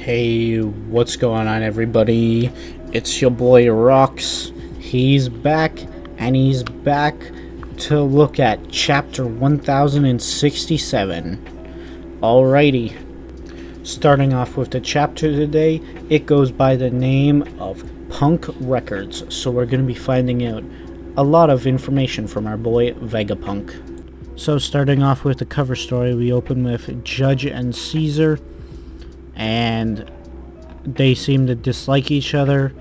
Hey, what's going on, everybody? It's your boy Rox. He's back, and he's back to look at chapter 1067. Alrighty, starting off with the chapter today, it goes by the name of Punk Records, so we're going to be finding out a lot of information from our boy Vegapunk. So starting off with the cover story, we open with Judge and Caesar, and they seem to dislike each other,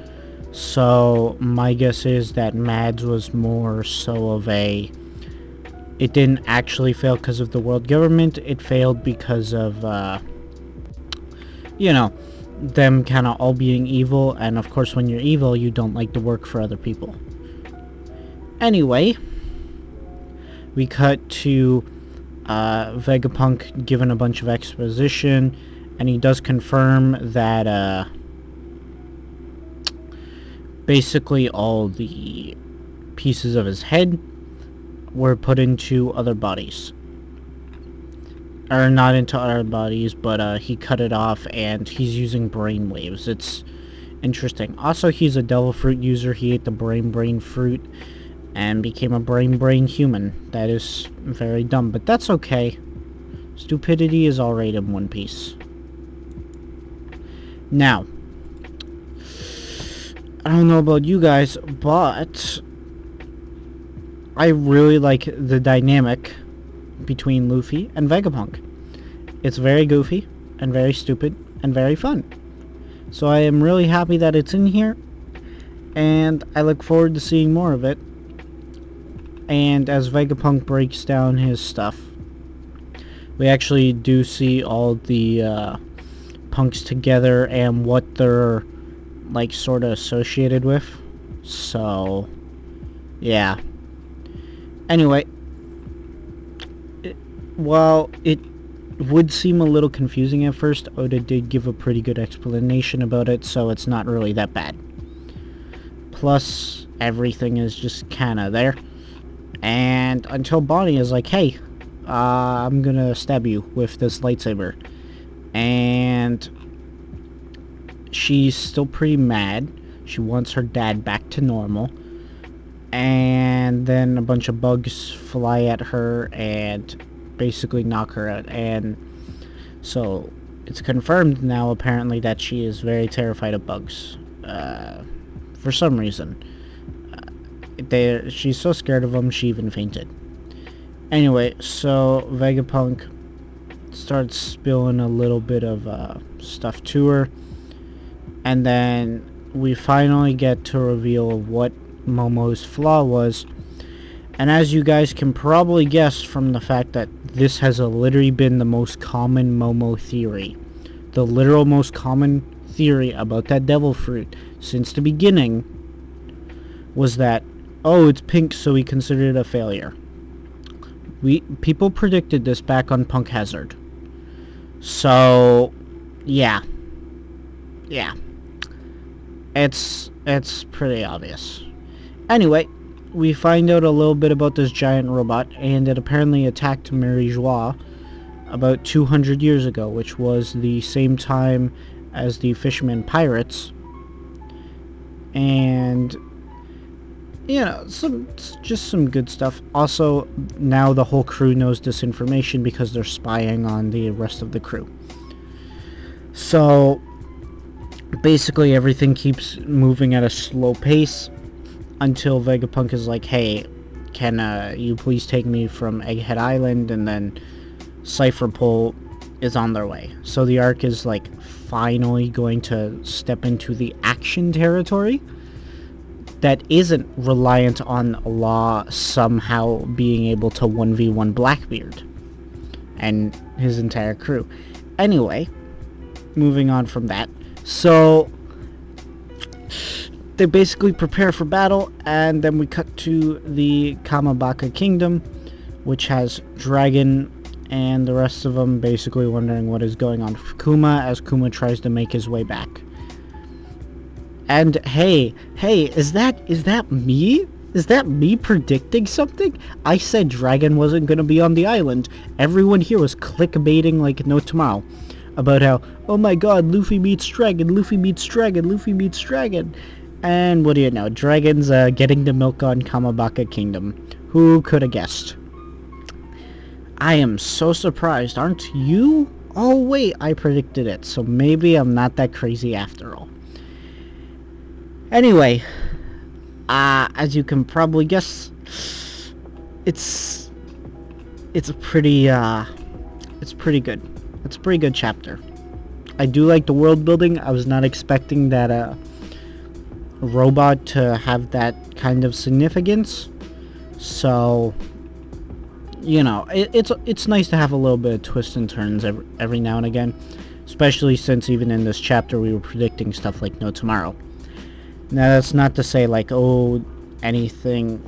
so my guess is that Mads was more so of a, it didn't actually fail because of the world government, it failed because of, them kind of all being evil, and of course when you're evil, you don't like to work for other people. Anyway, we cut to Vegapunk given a bunch of exposition, and he does confirm that basically all the pieces of his head were put into other bodies. Or not into other bodies, but he cut it off and he's using brainwaves. It's interesting. Also, he's a devil fruit user. He ate the brain fruit and became a brain human. That is very dumb, but that's okay. Stupidity is alright in One Piece. Now, I don't know about you guys, but I really like the dynamic between Luffy and Vegapunk. It's very goofy and very stupid and very fun. So I am really happy that it's in here, and I look forward to seeing more of it. And as Vegapunk breaks down his stuff, we actually do see all the punks together and what they're like sort of associated with. So yeah, anyway, while it would seem a little confusing at first, Oda did give a pretty good explanation about it, so it's not really that bad. Plus everything is just kind of there, and until Bonnie is like, hey, I'm gonna stab you with this lightsaber. And she's still pretty mad. She wants her dad back to normal. And then a bunch of bugs fly at her and basically knock her out. And so it's confirmed now, apparently, that she is very terrified of bugs. For some reason. She's so scared of them, she even fainted. Anyway, so Vegapunk starts spilling a little bit of stuff to her, and then we finally get to reveal what Momo'S Flaw was. And as you guys can probably guess from the fact that this has literally been the most common Momo theory, the literal most common theory about that devil fruit since the beginning, was that, oh, it's pink, so we considered it a failure. People predicted this back on Punk Hazard. So, yeah. It's pretty obvious. Anyway, we find out a little bit about this giant robot, and it apparently attacked Mary Joie about 200 years ago, which was the same time as the Fisherman Pirates. And just some good stuff. Also, now the whole crew knows this information because they're spying on the rest of the crew. So, basically everything keeps moving at a slow pace until Vegapunk is like, hey, can you please take me from Egghead Island? And then Cypher Pole is on their way. So the arc is like finally going to step into the action territory that isn't reliant on Law somehow being able to 1v1 Blackbeard and his entire crew. Anyway, moving on from that. So, they basically prepare for battle, and then we cut to the Kamabaka Kingdom, which has Dragon and the rest of them basically wondering what is going on with Kuma as Kuma tries to make his way back. And hey, is that me? Is that me predicting something? I said Dragon wasn't going to be on the island. Everyone here was clickbaiting like no tomorrow. about how, oh my god, Luffy meets dragon, Luffy meets dragon, Luffy meets dragon. And what do you know, dragons getting the milk on Kamabaka Kingdom. Who could have guessed? I am so surprised, aren't you? Oh wait, I predicted it, so maybe I'm not that crazy after all. Anyway, as you can probably guess, it's pretty good. It's a pretty good chapter. I do like the world building. I was not expecting that a robot to have that kind of significance. So, you know, it's nice to have a little bit of twists and turns every now and again, especially since even in this chapter we were predicting stuff like No Tomorrow. Now that's not to say like, oh, anything,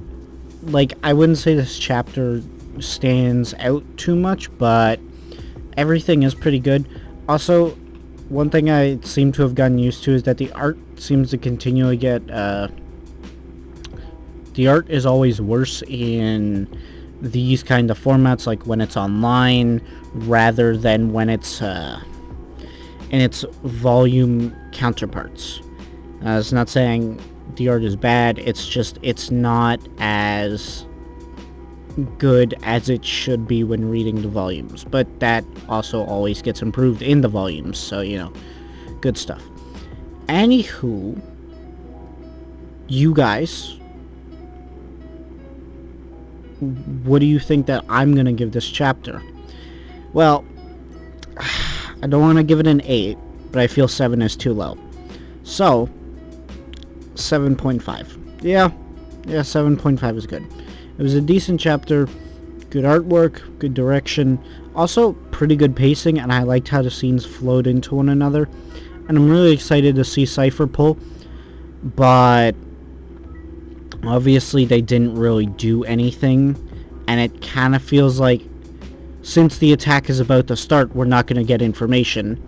like I wouldn't say this chapter stands out too much, but everything is pretty good. Also, one thing I seem to have gotten used to is that the art seems to continually get, the art is always worse in these kind of formats, like when it's online, rather than when it's, in its volume counterparts. It's not saying the art is bad, it's just, it's not as good as it should be when reading the volumes, but that also always gets improved in the volumes, so you know, good stuff. Anywho, you guys, what do you think that I'm gonna give this chapter? Well, I don't want to give it an 8, but I feel 7 is too low, so 7.5. Yeah, 7.5 is good. It was a decent chapter, good artwork, good direction, also pretty good pacing, and I liked how the scenes flowed into one another. And I'm really excited to see Cypher pull, but obviously they didn't really do anything, and it kind of feels like since the attack is about to start, we're not going to get information.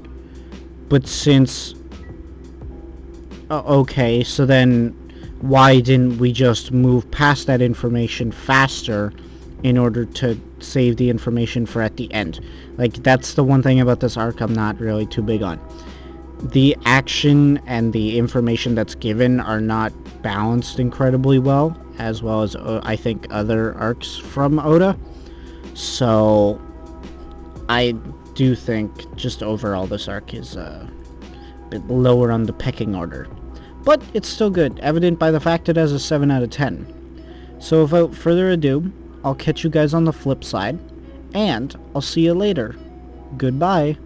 But since... okay, so then why didn't we just move past that information faster in order to save the information for at the end? Like, that's the one thing about this arc I'm not really too big on. The action and the information that's given are not balanced incredibly well as I think other arcs from Oda. So I do think just overall this arc is a bit lower on the pecking order. But it's still good, evident by the fact it has a 7 out of 10. So without further ado, I'll catch you guys on the flip side, and I'll see you later. Goodbye.